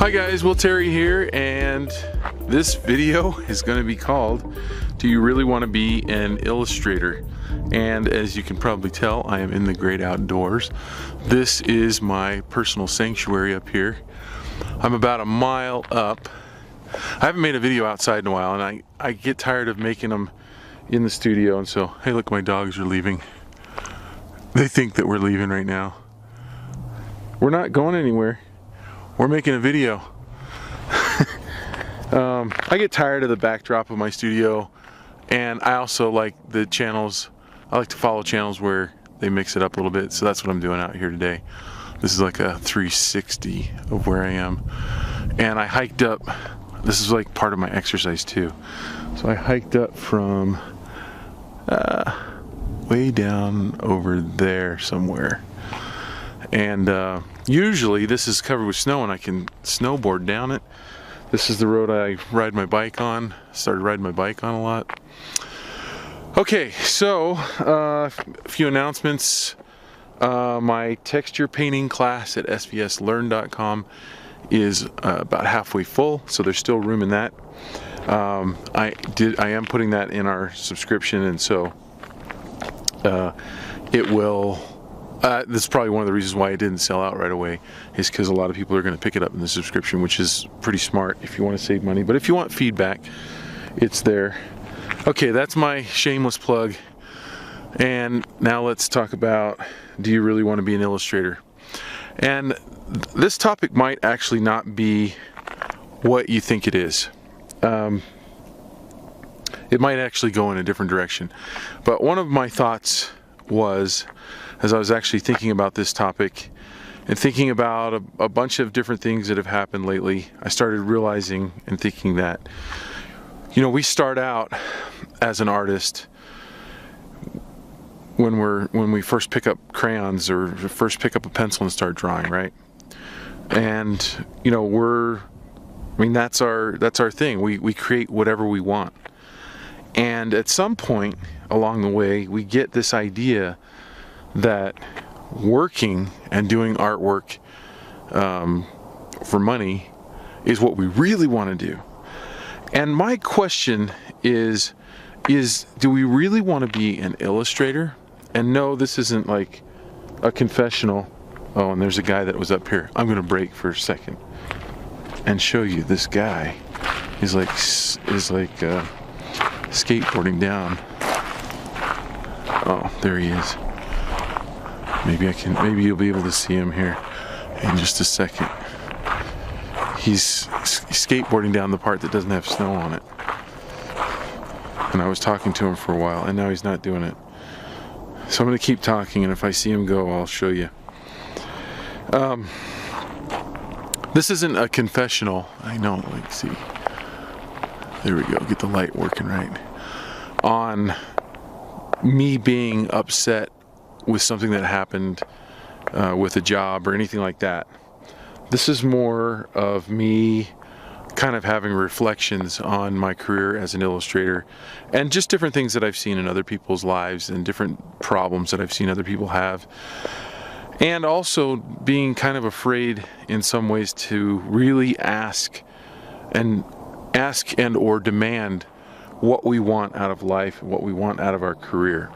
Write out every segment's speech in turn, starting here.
Hi guys, Will Terry here, and this video is going to be called Do You Really Want to Be an Illustrator? And as you can probably tell, I am in the great outdoors. This is my personal sanctuary up here. I'm about a mile up. I haven't made a video outside in a while, and I get tired of making them in the studio, and so, hey look, my dogs are leaving. They think that we're leaving right now. We're not going anywhere. We're making a video. I get tired of the backdrop of my studio, and I also like the channels. I like to follow channels where they mix it up a little bit, so that's what I'm doing out here today. This is like a 360 of where I am. And I hiked up, this is like part of my exercise too. So I hiked up from way down over there somewhere. And usually this is covered with snow and I can snowboard down it. This is the road I ride my bike on. Started riding my bike on a lot. Okay, so a few announcements. My texture painting class at svslearn.com is about halfway full, so there's still room in that. I am putting that in our subscription, and so it will. This is probably one of the reasons why it didn't sell out right away, is because a lot of people are going to pick it up in the subscription, which is pretty smart if you want to save money. But if you want feedback, it's there. Okay, that's my shameless plug. And now let's talk about, do you really want to be an illustrator? And this topic might actually not be what you think it is. It might actually go in a different direction. But one of my thoughts was, as I was actually thinking about this topic and thinking about a bunch of different things that have happened lately, I started realizing and thinking that, you know, we start out as an artist when we first pick up crayons or first pick up a pencil and start drawing, right? And you know, that's our thing. We create whatever we want. And at some point along the way, we get this idea that working and doing artwork for money is what we really want to do. And my question is do we really want to be an illustrator? And no, this isn't like a confessional. Oh, and there's a guy that was up here. I'm going to break for a second and show you this guy. Is like skateboarding down. Oh, there he is. Maybe you'll be able to see him here in just a second. He's skateboarding down the part that doesn't have snow on it. And I was talking to him for a while, and now he's not doing it. So I'm going to keep talking, and if I see him go, I'll show you. This isn't a confessional. I know, like, see. There we go, get the light working right. On me being upset with something that happened with a job or anything like that. This is more of me kind of having reflections on my career as an illustrator and just different things that I've seen in other people's lives and different problems that I've seen other people have. And also being kind of afraid in some ways to really ask and or demand what we want out of life, what we want out of our career.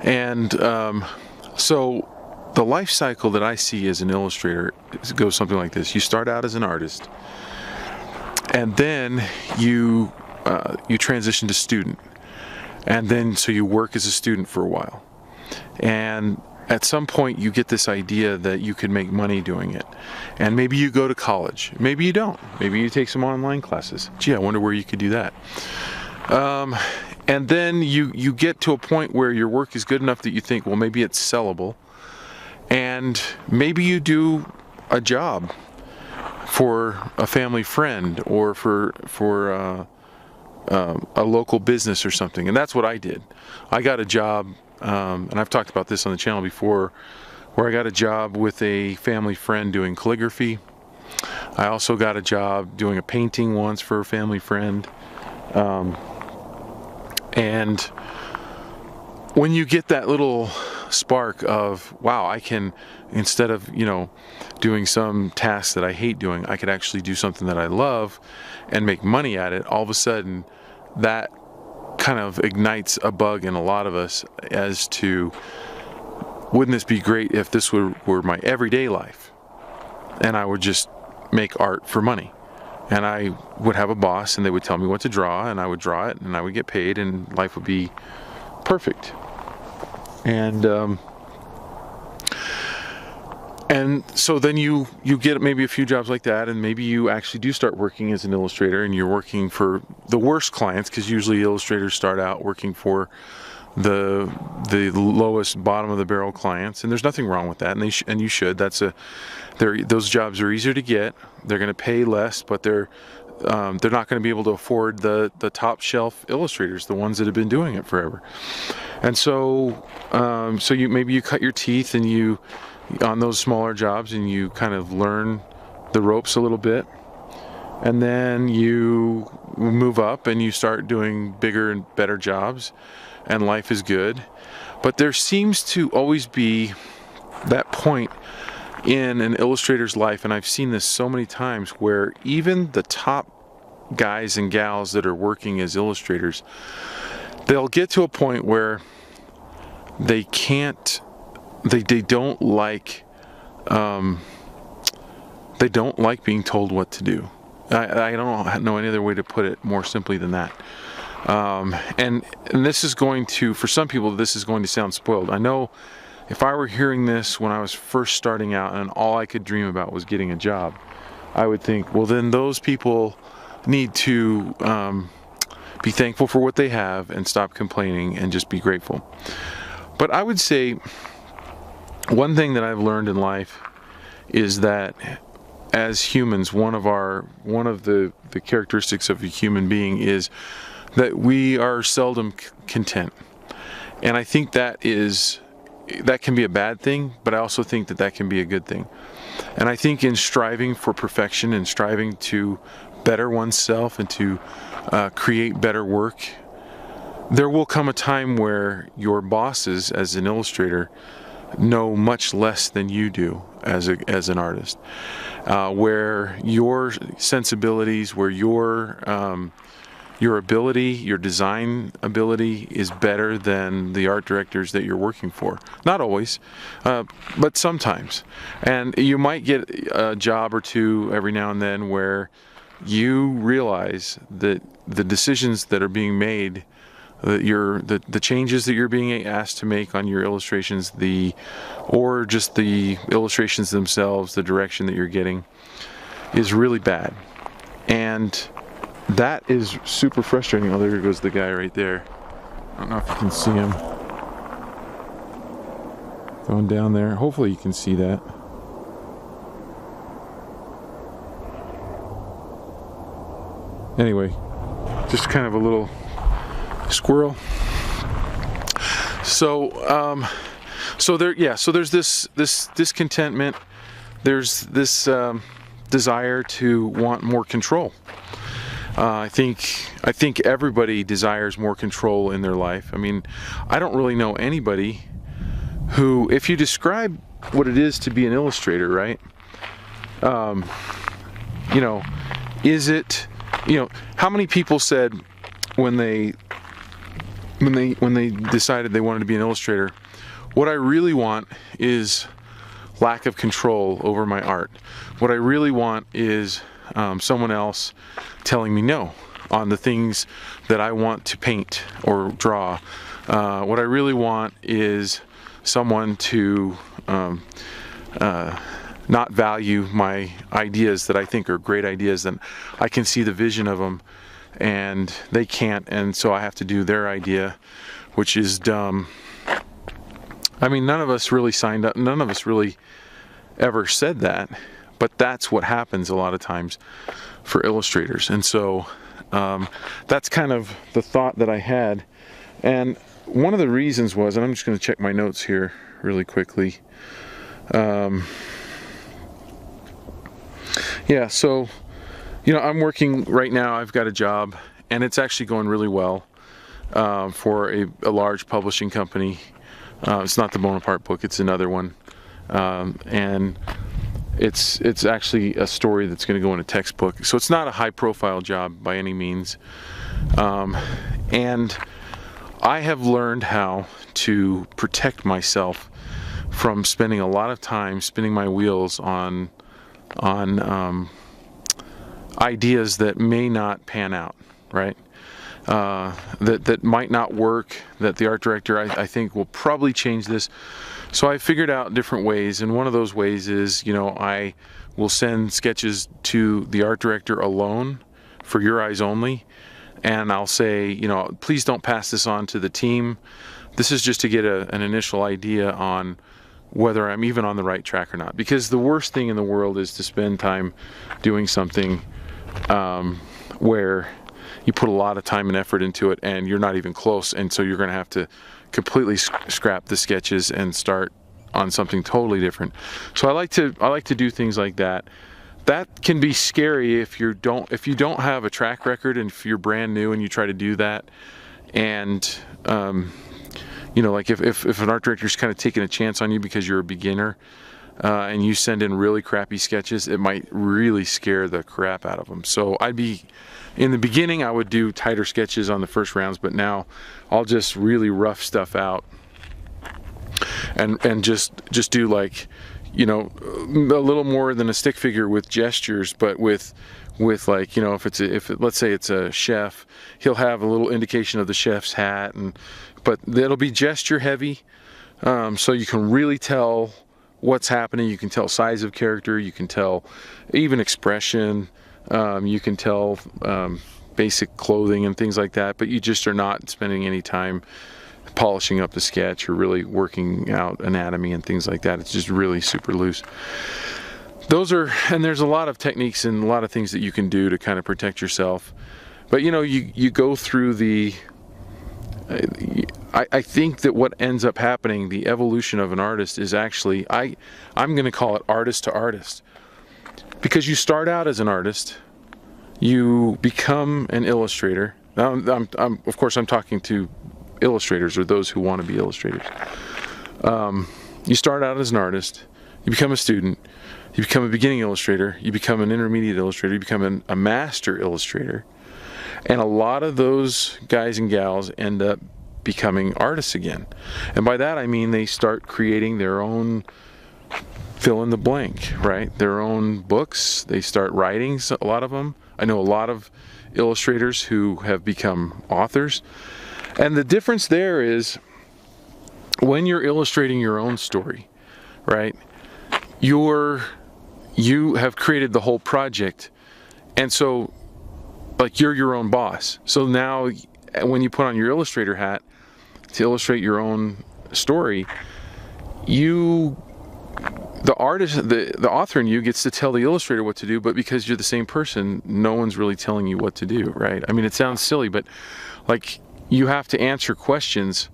And so the life cycle that I see as an illustrator goes something like this. You start out as an artist, and then you transition to student, and then so you work as a student for a while, and at some point you get this idea that you can make money doing it, and maybe you go to college, maybe you don't, maybe you take some online classes. Gee, I wonder where you could do that. And then you get to a point where your work is good enough that you think, well, maybe it's sellable, and maybe you do a job for a family friend or for a local business or something. And that's what I did. I got a job, and I've talked about this on the channel before, where I got a job with a family friend doing calligraphy. I also got a job doing a painting once for a family friend. And when you get that little spark of, wow, I can, instead of, doing some task that I hate doing, I could actually do something that I love and make money at it. All of a sudden, that kind of ignites a bug in a lot of us as to, wouldn't this be great if this were my everyday life and I would just make art for money? And I would have a boss and they would tell me what to draw and I would draw it and I would get paid and life would be perfect. And so then you get maybe a few jobs like that, and maybe you actually do start working as an illustrator, and you're working for the worst clients, because usually illustrators start out working for the lowest bottom of the barrel clients, and there's nothing wrong with that, and you should. Those jobs are easier to get. They're going to pay less, but they're not going to be able to afford the top shelf illustrators, the ones that have been doing it forever. And so maybe you cut your teeth and you on those smaller jobs, and you kind of learn the ropes a little bit, and then you move up and you start doing bigger and better jobs, and life is good. But there seems to always be that point in an illustrator's life, and I've seen this so many times, where even the top guys and gals that are working as illustrators, they'll get to a point where they don't like being told what to do. I don't know any other way to put it more simply than that. And this is going to, for some people, this is going to sound spoiled. I know if I were hearing this when I was first starting out and all I could dream about was getting a job, I would think, well, then those people need to be thankful for what they have and stop complaining and just be grateful. But I would say one thing that I've learned in life is that as humans, one of the characteristics of a human being is that we are seldom content. And I think that can be a bad thing, but I also think that can be a good thing. And I think in striving for perfection and striving to better oneself and to create better work, there will come a time where your bosses as an illustrator know much less than you do as an artist, where your sensibilities, where your ability, your design ability is better than the art directors that you're working for. Not always, but sometimes. And you might get a job or two every now and then where you realize that the decisions that are being made, the changes that you're being asked to make on your illustrations, or just the illustrations themselves, the direction that you're getting, is really bad. And that is super frustrating. Oh, there goes the guy right there. I don't know if you can see him going down there. Hopefully you can see that. Anyway, just kind of a little squirrel. So there's this discontentment. There's this desire to want more control. I think everybody desires more control in their life. I mean, I don't really know anybody who, if you describe what it is to be an illustrator, right? How many people said when they decided they wanted to be an illustrator, what I really want is lack of control over my art. What I really want is someone else telling me no on the things that I want to paint or draw. What I really want is someone to not value my ideas that I think are great ideas, and I can see the vision of them and they can't, and so I have to do their idea, which is dumb. I mean, none of us really signed up, none of us really ever said that, but that's what happens a lot of times for illustrators. And so that's kind of the thought that I had. And one of the reasons was, and I'm just going to check my notes here really quickly. So I'm working right now. I've got a job, and it's actually going really well for a large publishing company It's not the Bonaparte book, it's another one. And it's actually a story that's going to go in a textbook. So it's not a high-profile job by any means. And I have learned how to protect myself from spending a lot of time spinning my wheels on ideas that may not pan out, right? That might not work, that the art director I think will probably change this. So I figured out different ways, and one of those ways is, I will send sketches to the art director alone for your eyes only, and I'll say, please don't pass this on to the team. This is just to get an initial idea on whether I'm even on the right track or not. Because the worst thing in the world is to spend time doing something where you put a lot of time and effort into it and you're not even close, and so you're going to have to completely scrap the sketches and start on something totally different. So I like to do things like that. That can be scary if you don't have a track record, and if you're brand new and you try to do that, and like if an art director's kind of taking a chance on you because you're a beginner, and you send in really crappy sketches, it might really scare the crap out of them. So in the beginning, I would do tighter sketches on the first rounds, but now I'll just really rough stuff out and just do like, a little more than a stick figure with gestures, but with like, let's say it's a chef, he'll have a little indication of the chef's hat, but it'll be gesture heavy, so you can really tell what's happening. You can tell size of character, you can tell even expression, you can tell basic clothing and things like that, but you just are not spending any time polishing up the sketch or really working out anatomy and things like that. It's just really super loose. And there's a lot of techniques and a lot of things that you can do to kind of protect yourself. But you go through I think that what ends up happening, the evolution of an artist, is actually, I'm going to call it artist to artist. Because you start out as an artist, you become an illustrator. Now, of course, I'm talking to illustrators, or those who want to be illustrators. You start out as an artist, you become a student, you become a beginning illustrator, you become an intermediate illustrator, you become a master illustrator, and a lot of those guys and gals end up becoming artists again. And by that I mean they start creating their own fill in the blank, right? Their own books. They start writing, a lot of them. I know a lot of illustrators who have become authors. And the difference there is, when you're illustrating your own story, right, you have created the whole project, and so like you're your own boss. So now when you put on your illustrator hat to illustrate your own story, the artist, the author in you gets to tell the illustrator what to do, but because you're the same person, no one's really telling you what to do, right? I mean, it sounds silly, but like, you have to answer questions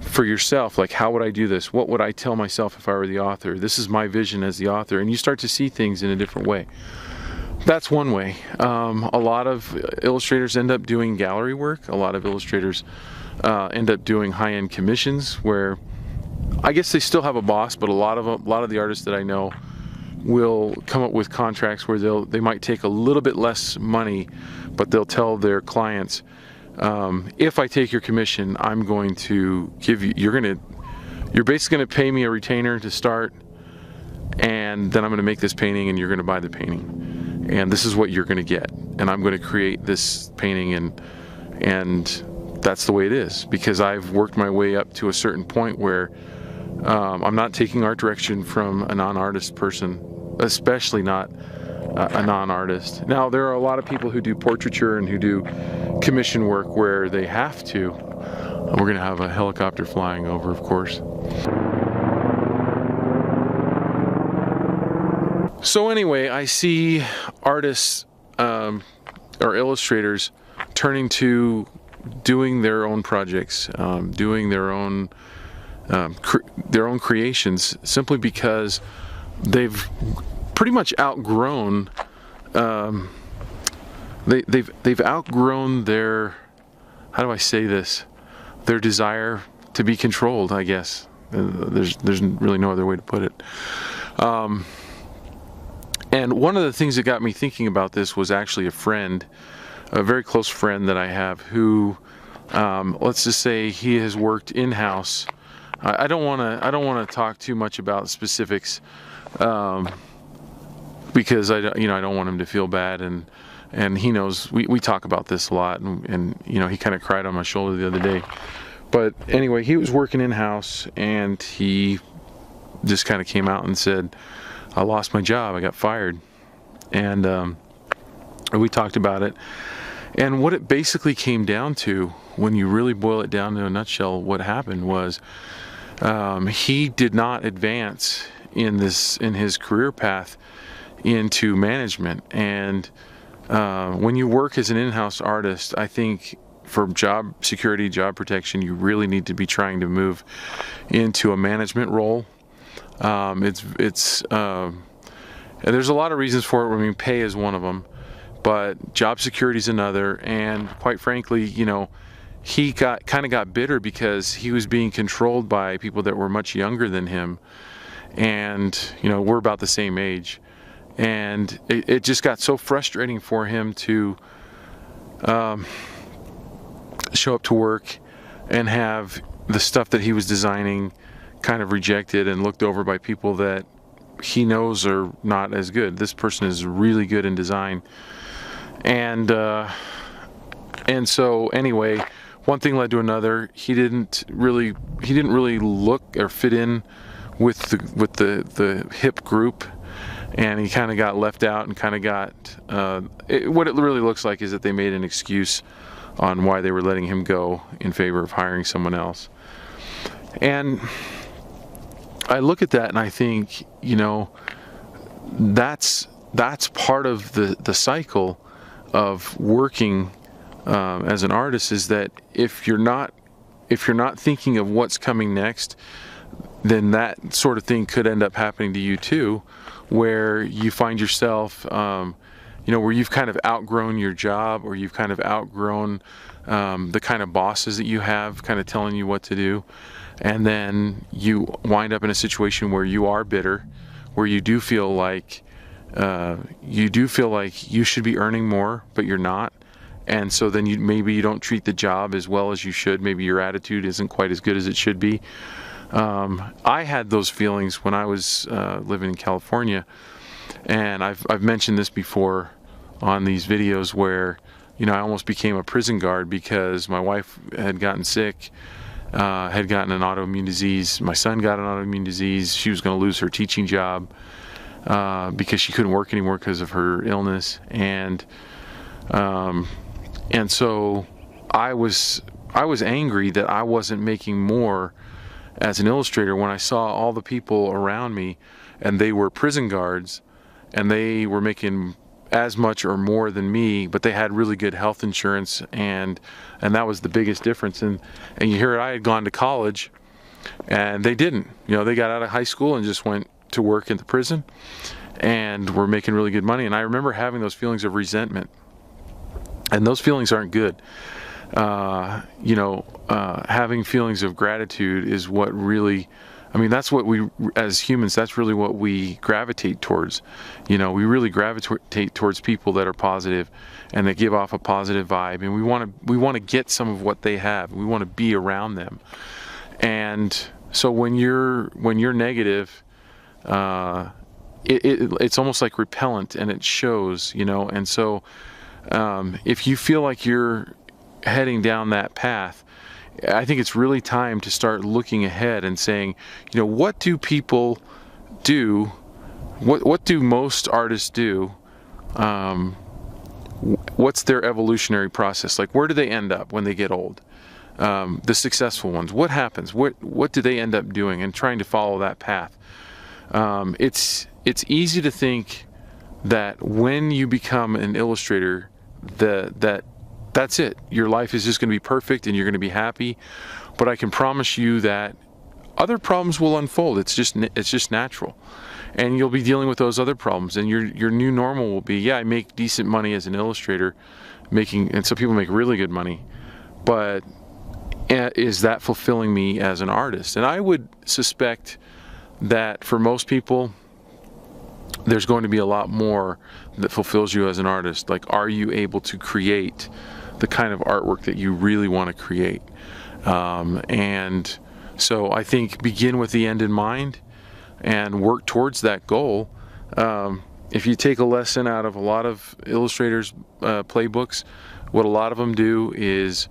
for yourself, like, how would I do this? What would I tell myself if I were the author? This is my vision as the author, and you start to see things in a different way. That's one way. A lot of illustrators end up doing gallery work. A lot of illustrators end up doing high-end commissions, where I guess they still have a boss, but a lot of the artists that I know will come up with contracts where they might take a little bit less money, but they'll tell their clients, if I take your commission, I'm going to give you, you're basically going to pay me a retainer to start, and then I'm going to make this painting and you're going to buy the painting, and this is what you're going to get, and I'm going to create this painting, and that's the way it is, because I've worked my way up to a certain point where I'm not taking art direction from a non-artist person, especially not a non-artist. Now, there are a lot of people who do portraiture and who do commission work where they have to. We're going to have a helicopter flying over, of course. So anyway, I see artists or illustrators turning to doing their own projects, doing their own creations, simply because they've pretty much outgrown they've outgrown their, how do I say this, their desire to be controlled, I guess. There's really no other way to put it. And one of the things that got me thinking about this was actually a friend, a very close friend that I have, who, let's just say he has worked in-house. I don't want to talk too much about specifics, because I don't want him to feel bad, and he knows we talk about this a lot, and he kind of cried on my shoulder the other day. But anyway, he was working in-house, and he just kind of came out and said, I lost my job, I got fired. And we talked about it, and what it basically came down to, when you really boil it down to a nutshell, what happened was he did not advance in his career path into management. And when you work as an in-house artist, I think for job security, job protection, you really need to be trying to move into a management role. There's a lot of reasons for it. I mean, pay is one of them, but job security is another. And quite frankly, he kind of got bitter because he was being controlled by people that were much younger than him, and we're about the same age. And it just got so frustrating for him to show up to work and have the stuff that he was designing kind of rejected and looked over by people that he knows are not as good. This person is really good in design. And so anyway, one thing led to another. He didn't really look or fit in with the hip group, and he kind of got left out and kind of got what it really looks like is that they made an excuse on why they were letting him go in favor of hiring someone else. And I look at that and I think, that's part of the cycle of working as an artist, is that if you're not thinking of what's coming next, then that sort of thing could end up happening to you too, where you find yourself where you've kind of outgrown your job, or you've kind of outgrown the kind of bosses that you have kind of telling you what to do, and then you wind up in a situation where you are bitter, where you do feel like you should be earning more, but you're not. And so then maybe you don't treat the job as well as you should. Maybe your attitude isn't quite as good as it should be. I had those feelings when I was living in California, and I've mentioned this before on these videos, where I almost became a prison guard because my wife had gotten sick, had gotten an autoimmune disease. My son got an autoimmune disease. She was going to lose her teaching job because she couldn't work anymore because of her illness, and so I was angry that I wasn't making more as an illustrator when I saw all the people around me, and they were prison guards, and they were making as much or more than me, but they had really good health insurance, and that was the biggest difference. And you hear it, I had gone to college, and they didn't. They got out of high school and just went to work in the prison, and were making really good money. And I remember having those feelings of resentment, and those feelings aren't good. Having feelings of gratitude is what really, that's what we, as humans, that's really what we gravitate towards. We really gravitate towards people that are positive and that give off a positive vibe, and we want to get some of what they have. We want to be around them. And so when you're negative, it's almost like repellent, and it shows, and so if you feel like you're heading down that path, I think it's really time to start looking ahead and saying, what do people do? What do most artists do? What's their evolutionary process? Like, where do they end up when they get old? The successful ones, what happens? What do they end up doing? And trying to follow that path. It's easy to think that when you become an illustrator, that's it. Your life is just going to be perfect and you're going to be happy. But I can promise you that other problems will unfold. It's just natural, and you'll be dealing with those other problems. And your new normal will be, I make decent money as an illustrator, and some people make really good money, but is that fulfilling me as an artist? And I would suspect that for most people, there's going to be a lot more that fulfills you as an artist. Like, are you able to create the kind of artwork that you really want to create? And so I think begin with the end in mind and work towards that goal. If you take a lesson out of a lot of illustrators' playbooks, what a lot of them do is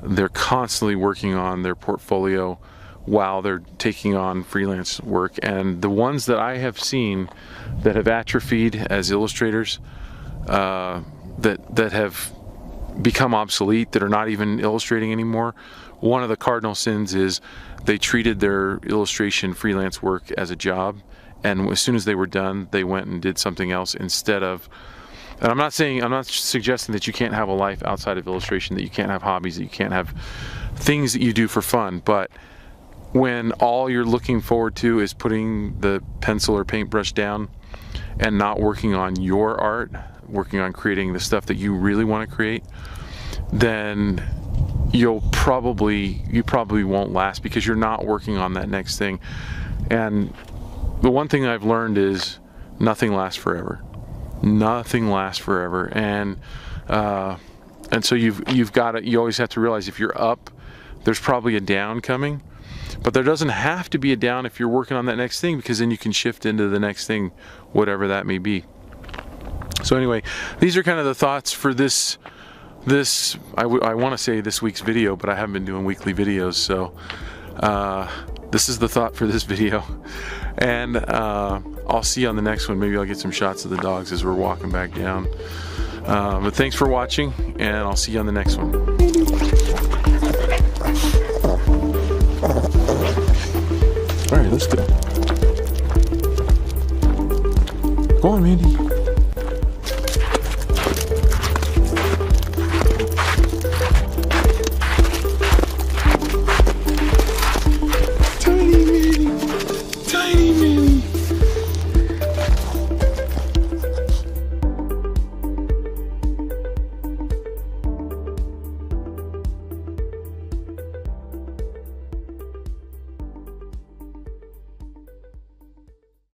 they're constantly working on their portfolio while they're taking on freelance work. And the ones that I have seen that have atrophied as illustrators, that have become obsolete, that are not even illustrating anymore, one of the cardinal sins is they treated their illustration freelance work as a job, and as soon as they were done, they went and did something else instead of. And I'm not suggesting that you can't have a life outside of illustration, that you can't have hobbies, that you can't have things that you do for fun, but when all you're looking forward to is putting the pencil or paintbrush down and not working on your art, working on creating the stuff that you really want to create, then you probably won't last, because you're not working on that next thing. And the one thing I've learned is nothing lasts forever. Nothing lasts forever. And so you always have to realize, if you're up, there's probably a down coming. But there doesn't have to be a down if you're working on that next thing, because then you can shift into the next thing, whatever that may be. So anyway, these are kind of the thoughts for this I want to say this week's video, but I haven't been doing weekly videos, so this is the thought for this video. And I'll see you on the next one. Maybe I'll get some shots of the dogs as we're walking back down. But thanks for watching, and I'll see you on the next one. All right, let's go. Go on, Mandy.